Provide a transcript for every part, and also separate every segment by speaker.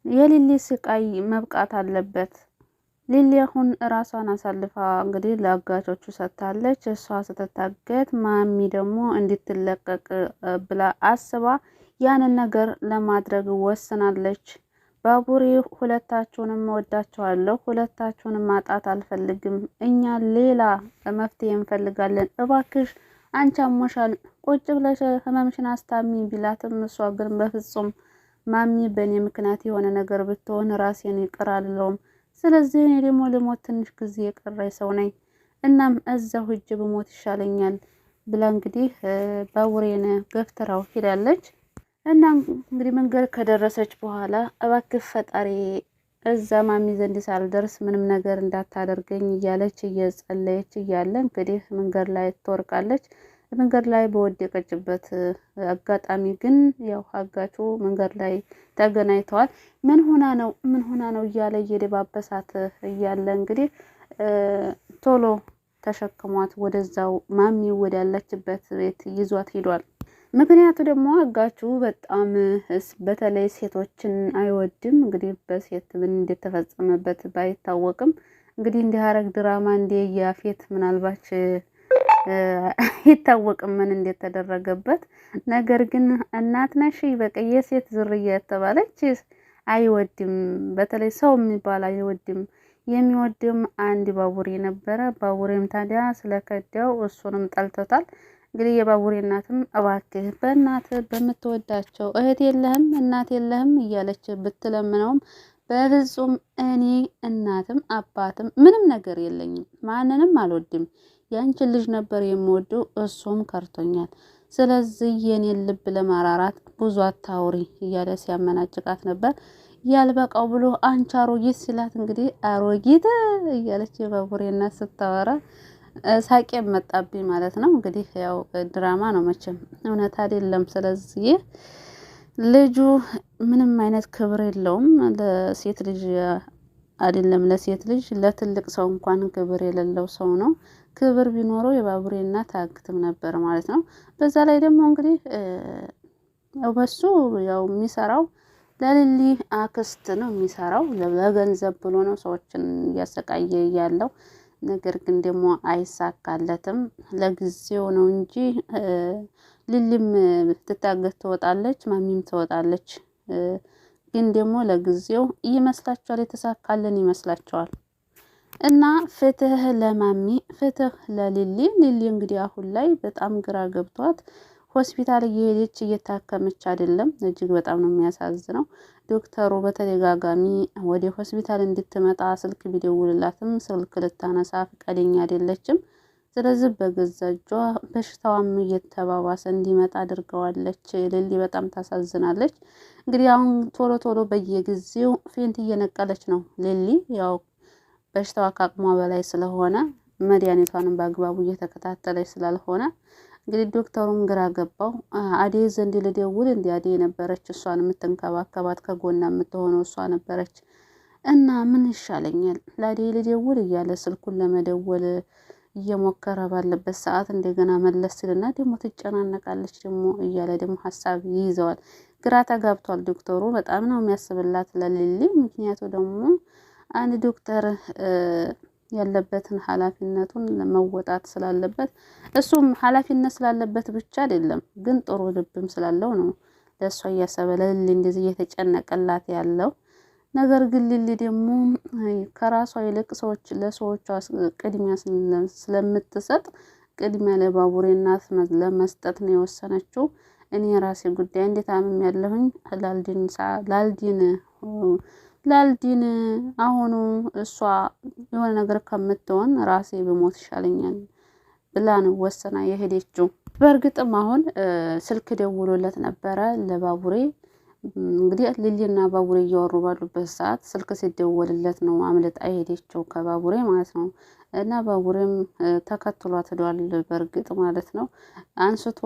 Speaker 1: የሊሊ ስቃይ መብቃት አለበት። ሊሊ አሁን ራሷን አሳልፋ እንግዲህ ለአጋቾቹ ሰጥታለች። እሷ ስትታገት ማሚ ደግሞ እንድትለቀቅ ብላ አስባ ያንን ነገር ለማድረግ ወስናለች። ባቡሬ ሁለታችሁንም ወዳቸዋለሁ፣ ሁለታችሁንም ማጣት አልፈልግም። እኛ ሌላ መፍትሄ እንፈልጋለን። እባክሽ አንቺ አሞሻል፣ ቁጭ ብለሽ ህመምሽን አስታሚ ቢላትም እሷ ግን በፍጹም ማሚ በእኔ ምክንያት የሆነ ነገር ብትሆን ራሴን ይቅር አልለውም። ስለዚህ እኔ ደግሞ ልሞት ትንሽ ጊዜ የቀረኝ ሰው ነኝ። እናም እዛው ሂጅ ብሞት ይሻለኛል ብላ እንግዲህ ባቡሬን ገፍትራው ሄዳለች። እና እንግዲህ መንገድ ከደረሰች በኋላ እባክህ ፈጣሪ እዛ ማሚ ዘንድ ሳልደርስ ምንም ነገር እንዳታደርገኝ እያለች እየጸለየች እያለ እንግዲህ መንገድ ላይ ትወርቃለች። መንገድ ላይ በወደቀችበት አጋጣሚ ግን ያው አጋቹ መንገድ ላይ ተገናኝተዋል። ምን ሆና ነው እያለ እየደባበሳት እያለ እንግዲህ ቶሎ ተሸክሟት ወደዛው ማሚ ወዳለችበት ቤት ይዟት ሄዷል። ምክንያቱ ደግሞ አጋቹ በጣም በተለይ ሴቶችን አይወድም። እንግዲህ በሴት ምን እንደተፈጸመበት ባይታወቅም እንግዲህ እንዲህ ሐረግ ድራማ እንደ ያፌት ምናልባች አይታወቅም ምን እንደተደረገበት። ነገር ግን እናት ነሽ በቃ የሴት ዝርያ የተባለች አይወድም። በተለይ ሰው የሚባል አይወድም። የሚወድም አንድ ባቡሬ ነበረ። ባቡሬም ታዲያ ስለከዳው እሱንም ጠልቶታል። እንግዲህ የባቡሬ እናትም እባክህ በእናትህ በምትወዳቸው እህት የለህም እናት የለህም እያለች ብትለምነውም በፍጹም እኔ እናትም አባትም ምንም ነገር የለኝም፣ ማንንም አልወድም፣ ያንቺን ልጅ ነበር የምወደው፣ እሱም ከርቶኛል። ስለዚህ የኔን ልብ ለማራራት ብዙ አታውሪ እያለ ሲያመናጭቃት ነበር። ያልበቃው ብሎ አንቺ አሮጊት ሲላት እንግዲህ አሮጊት እያለች የባቡሬ እናት ስታወራ ሳቄ መጣብኝ ማለት ነው። እንግዲህ ያው ድራማ ነው መቼም እውነት አይደለም። ስለዚህ ልጁ ምንም አይነት ክብር የለውም። ለሴት ልጅ አይደለም ለሴት ልጅ ለትልቅ ሰው እንኳን ክብር የሌለው ሰው ነው። ክብር ቢኖረው የባቡሬ እናት አያግትም ነበር ማለት ነው። በዛ ላይ ደግሞ እንግዲህ በሱ ያው የሚሰራው ለሊሊ አክስት ነው የሚሰራው። ለገንዘብ ብሎ ነው ሰዎችን እያሰቃየ ያለው። ነገር ግን ደግሞ አይሳካለትም። ለጊዜው ነው እንጂ ሊሊም ትታገት ትወጣለች፣ ማሚም ትወጣለች። ግን ደግሞ ለጊዜው ይመስላችኋል፣ የተሳካልን ይመስላችኋል። እና ፍትህ ለማሚ ፍትህ ለሊሊ። ሊሊ እንግዲህ አሁን ላይ በጣም ግራ ገብቷት ሆስፒታል እየሄደች እየታከመች አይደለም። እጅግ በጣም ነው የሚያሳዝነው። ዶክተሩ በተደጋጋሚ ወደ ሆስፒታል እንድትመጣ ስልክ ቢደውልላትም ስልክ ልታነሳ ፈቃደኛ አይደለችም። ስለዚህ በገዛ እጇ በሽታዋም እየተባባሰ እንዲመጣ አድርገዋለች። ሊሊ በጣም ታሳዝናለች። እንግዲህ አሁን ቶሎ ቶሎ በየጊዜው ፌንት እየነቀለች ነው ሊሊ። ያው በሽታዋ ከአቅሟ በላይ ስለሆነ መድኃኒቷንም በአግባቡ እየተከታተለች ስላልሆነ እንግዲህ ዶክተሩም ግራ ገባው። አዴ ዘንድ ልደውል እንዲ አዴ ነበረች እሷን የምትንከባከባት ከጎና የምትሆነው እሷ ነበረች። እና ምን ይሻለኛል ለአዴ ልደውል እያለ ስልኩን ለመደወል እየሞከረ ባለበት ሰዓት እንደገና መለስ ሲልና ደግሞ ትጨናነቃለች ደግሞ እያለ ደግሞ ሀሳብ ይይዘዋል። ግራ ተጋብቷል ዶክተሩ። በጣም ነው የሚያስብላት ለሊሊ። ምክንያቱ ደግሞ አንድ ዶክተር ያለበትን ኃላፊነቱን መወጣት ስላለበት እሱም ኃላፊነት ስላለበት ብቻ አይደለም ግን ጥሩ ልብም ስላለው ነው ለእሷ እያሰበ ለሊሊ እንደዚህ እየተጨነቀላት ያለው። ነገር ግን ሊሊ ደግሞ ከራሷ ይልቅ ለሰዎቿ ቅድሚያ ስለምትሰጥ ቅድሚያ ለባቡሬ እናት ለመስጠት ነው የወሰነችው። እኔ የራሴ ጉዳይ እንዴት አምም ያለሁኝ ላልዲን አሁኑ እሷ የሆነ ነገር ከምትሆን ራሴ በሞት ይሻለኛል ብላ ነው ወሰና የሄደችው። በእርግጥም አሁን ስልክ ደውሎለት ነበረ ለባቡሬ። እንግዲህ ሊሊና ባቡሬ እያወሩ ባሉበት ሰዓት ስልክ ሲደወልለት ነው አምልጣ የሄደችው ከባቡሬ ማለት ነው። እና ባቡሬም ተከትሏት ሄዷል በእርግጥ ማለት ነው። አንስቶ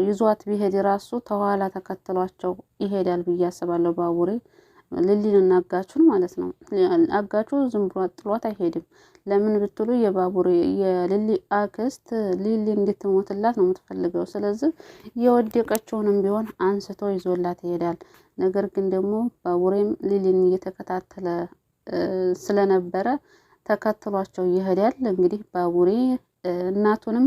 Speaker 1: ይዟት ቢሄድ ራሱ ተኋላ ተከትሏቸው ይሄዳል ብዬ አስባለሁ ባቡሬ። ሊሊን አጋቹን ማለት ነው። አጋቹ ዝም ብሎ ጥሏት አይሄድም። ለምን ብትሉ የባቡሬ የሊሊ አክስት ሊሊ እንድትሞትላት ነው የምትፈልገው። ስለዚህ የወደቀችውንም ቢሆን አንስቶ ይዞላት ይሄዳል። ነገር ግን ደግሞ ባቡሬም ሊሊን እየተከታተለ ስለነበረ ተከትሏቸው ይሄዳል። እንግዲህ ባቡሬ እናቱንም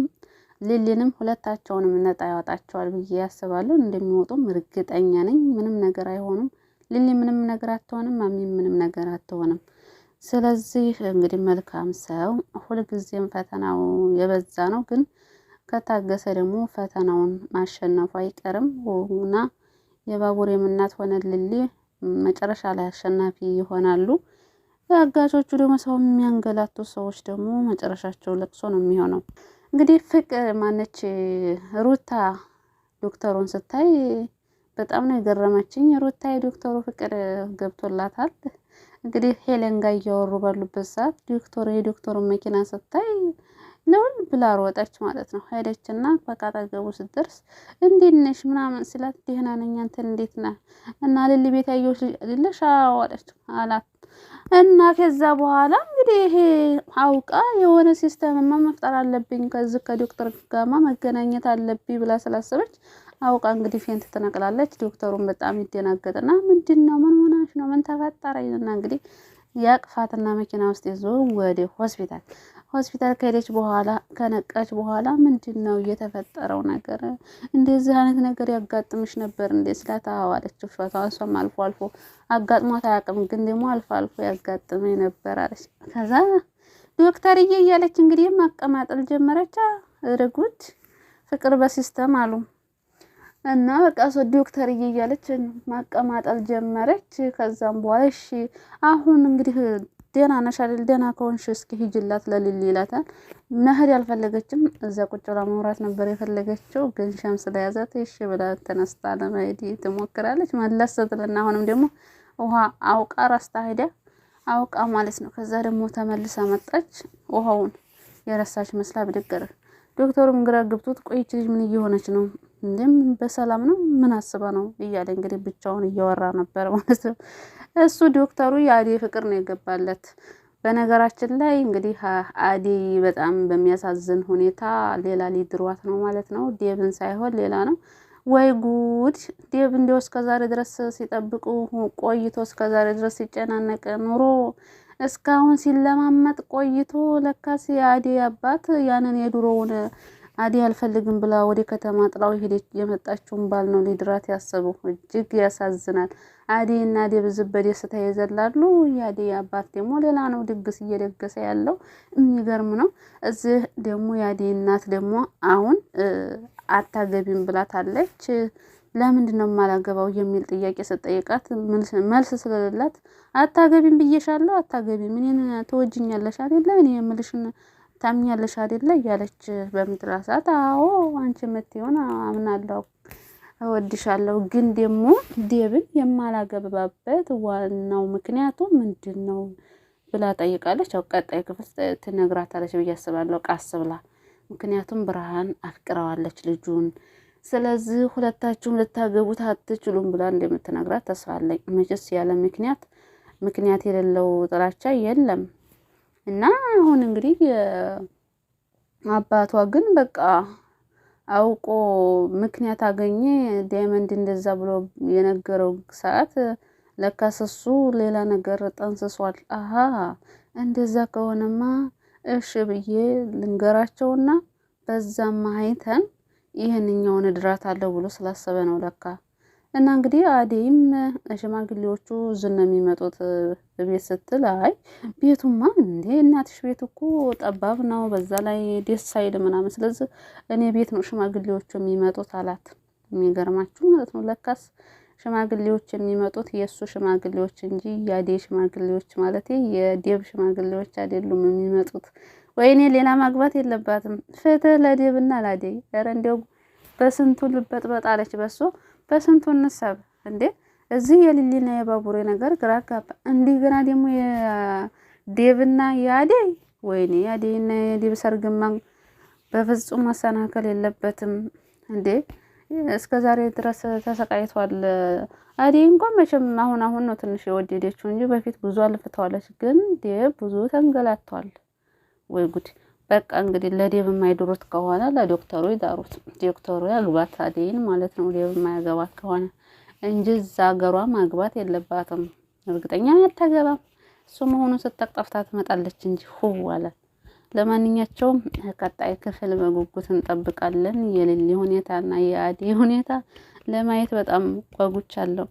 Speaker 1: ሊሊንም ሁለታቸውንም ነጣ ያወጣቸዋል ብዬ ያስባለሁ። እንደሚወጡም እርግጠኛ ነኝ። ምንም ነገር አይሆኑም። ሊሊ ምንም ነገር አትሆንም፣ ማሚ ምንም ነገር አትሆንም። ስለዚህ እንግዲህ መልካም ሰው ሁልጊዜም ፈተናው የበዛ ነው፣ ግን ከታገሰ ደግሞ ፈተናውን ማሸነፉ አይቀርም እና የባቡሬም እናት ሆነ ሊሊ መጨረሻ ላይ አሸናፊ ይሆናሉ። አጋቾቹ ደግሞ ሰው የሚያንገላቱ ሰዎች ደግሞ መጨረሻቸው ለቅሶ ነው የሚሆነው። እንግዲህ ፍቅር ማነች ሩታ ዶክተሩን ስታይ በጣም ነው የገረመችኝ። ሩታ የዶክተሩ ፍቅር ገብቶላታል። እንግዲህ ሄለን ጋር እያወሩ ባሉበት ሰዓት የዶክተሩን መኪና ስታይ ለውን ብላ ሮጠች ማለት ነው። ሄደችና በቃ አጠገቡ ስትደርስ እንዴት ነሽ ምናምን ስላት ደህና ነኝ አንተ እንዴት ነህ እና ሊሊ ቤት ያየሁሽ ልልሽ አወጣች አላት። እና ከዛ በኋላ እንግዲህ ይሄ አውቃ የሆነ ሲስተምማ መፍጠር አለብኝ ከዚህ ከዶክተር ጋማ መገናኘት አለብኝ ብላ ስላሰበች አውቃ እንግዲህ ፌንት ትነቅላለች። ዶክተሩን በጣም ይደናገጥና ምንድነው ምን ሆነሽ ነው ምን ተፈጠረ እና እንግዲህ ያቅፋትና መኪና ውስጥ ይዞ ወደ ሆስፒታል ከሄደች በኋላ ከነቃች በኋላ ምንድነው የተፈጠረው ነገር እንደዚህ አይነት ነገር ያጋጥምሽ ነበር እንዴ ስላት አዋለችው። እሷም አልፎ አልፎ አጋጥሟት አያውቅም፣ ግን ደግሞ አልፎ አልፎ ያጋጥመኝ ነበር አለች። ከዛ ዶክተርዬ እያለች እንግዲህ ማቀማጠል ጀመረች። ርጉድ ፍቅር በሲስተም አሉ እና በቃ ዶክተርዬ እያለች ማቀማጠል ጀመረች። ከዛም በኋላ እሺ አሁን እንግዲህ ደህና ነሽ አይደል? ደህና ከሆንሽ እስኪ ሂጂላት ለሊሊ ይላታል። መሄድ ያልፈለገችም እዛ ቁጭ ብላ መውራት ነበር የፈለገችው፣ ግን ሸም ስለያዛት እሺ ብላ ተነስታ ለመሄድ ትሞክራለች። መለስ ስትልና አሁንም ደግሞ ውሃ አውቃ ረስታ ሄዳ አውቃ ማለት ነው። ከዛ ደግሞ ተመልሳ መጣች። ውሃውን የረሳች መስላ ብድግ አለች። ዶክተሩም ግራ ገብቶት ቆይች ልጅ ምን እየሆነች ነው እንደም በሰላም ነው ምን አስባ ነው እያለ እንግዲህ ብቻውን እያወራ ነበር ማለት ነው። እሱ ዶክተሩ የአዴ ፍቅር ነው የገባለት። በነገራችን ላይ እንግዲህ አዴ በጣም በሚያሳዝን ሁኔታ ሌላ ሊድሯት ነው ማለት ነው። ዴብን ሳይሆን ሌላ ነው። ወይ ጉድ! ዴብ እንደው እስከዛሬ ድረስ ሲጠብቁ ቆይቶ እስከዛሬ ድረስ ሲጨናነቅ ኑሮ እስካሁን ሲለማመጥ ቆይቶ ለካስ የአዴ አባት ያንን የድሮውን አዴ አልፈልግም ብላ ወደ ከተማ ጥላው ሄደች የመጣችውን ባል ነው ሊድራት ያሰበው። እጅግ ያሳዝናል። አዴ እና ዴብ በደስታ ይዘላሉ። የአዴ አባት ደግሞ ሌላ ነው ድግስ እየደገሰ ያለው። የሚገርም ነው። እዚህ ደግሞ የአዴ እናት ደግሞ አሁን አታገቢም ብላታለች። ለምንድን ነው የማላገባው የሚል ጥያቄ ስትጠይቃት መልስ ስለሌላት አታገቢም ብዬሻለሁ አታገቢም እኔን ተወጅኛለሽ አይደለ እኔ የምልሽን ታምኛለሽ አይደለ እያለች በምትላት ሰዓት አዎ አንቺ የምትሆን አምናለሁ እወድሻለሁ፣ ግን ደግሞ ዴብን የማላገባበት ዋናው ምክንያቱ ምንድን ነው ብላ ጠይቃለች። ያው ቀጣይ ክፍል ትነግራታለች ብዬ አስባለሁ ቃስ ብላ። ምክንያቱም ብርሃን አፍቅረዋለች ልጁን። ስለዚህ ሁለታችሁም ልታገቡት አትችሉም ብላ እንደምትነግራት ተስፋ አለኝ። መቼስ ያለ ምክንያት የሌለው ጥላቻ የለም። እና አሁን እንግዲህ አባቷ ግን በቃ አውቆ ምክንያት አገኘ። ዳይመንድ እንደዛ ብሎ የነገረው ሰዓት ለካስ እሱ ሌላ ነገር ጠንስሷል። አሃ እንደዛ ከሆነማ እሺ ብዬ ልንገራቸውና በዛም አይተን ይሄንኛውን እድራት አለው ብሎ ስላሰበ ነው ለካ። እና እንግዲህ አዴይም ሽማግሌዎቹ ዝና የሚመጡት ቤት ስትል አይ ቤቱማ እንዴ እናትሽ ቤት እኮ ጠባብ ነው፣ በዛ ላይ ደስ አይል ምናምን፣ ስለዚህ እኔ ቤት ነው ሽማግሌዎቹ የሚመጡት አላት። የሚገርማችሁ ማለት ነው ለካስ ሽማግሌዎች የሚመጡት የእሱ ሽማግሌዎች እንጂ የአዴይ ሽማግሌዎች ማለት የዴብ ሽማግሌዎች አይደሉም የሚመጡት። ወይኔ ሌላ ማግባት የለባትም። ፍትህ ለዴብና ለአዴይ። ኧረ እንደው በስንቱ ልበጥበጥ አለች በስንቱ እንሰብ እንዴ! እዚህ የሊሊና የባቡሬ ነገር ግራ ጋባ። እንዲህ ገና ደግሞ የዴብና የአዴይ ወይኔ የአዴይና የዴብ ሰርግማ በፍጹም መሰናከል የለበትም እንዴ! እስከ ዛሬ ድረስ ተሰቃይቷል። አደይ እንኳን መቼም አሁን ነው ትንሽ የወደደችው እንጂ በፊት ብዙ አልፍተዋለች። ግን ዴቭ ብዙ ተንገላቷል። ወይ ጉድ! በቃ እንግዲህ ለዴቭ የማይድሩት ከሆነ ለዶክተሩ ይዳሩት። ዶክተሩ ያግባት አደይን ማለት ነው። ዴቭ የማያገባት ከሆነ እንጂ እዛ ሀገሯ ማግባት የለባትም። እርግጠኛ አታገባም። እሱ መሆኑን ስትጠፍታ ትመጣለች እንጂ አለ። ለማንኛቸውም ቀጣይ ክፍል በጉጉት እንጠብቃለን። የሊሊ ሁኔታና የአደይ ሁኔታ ለማየት በጣም ጓጉቻለሁ።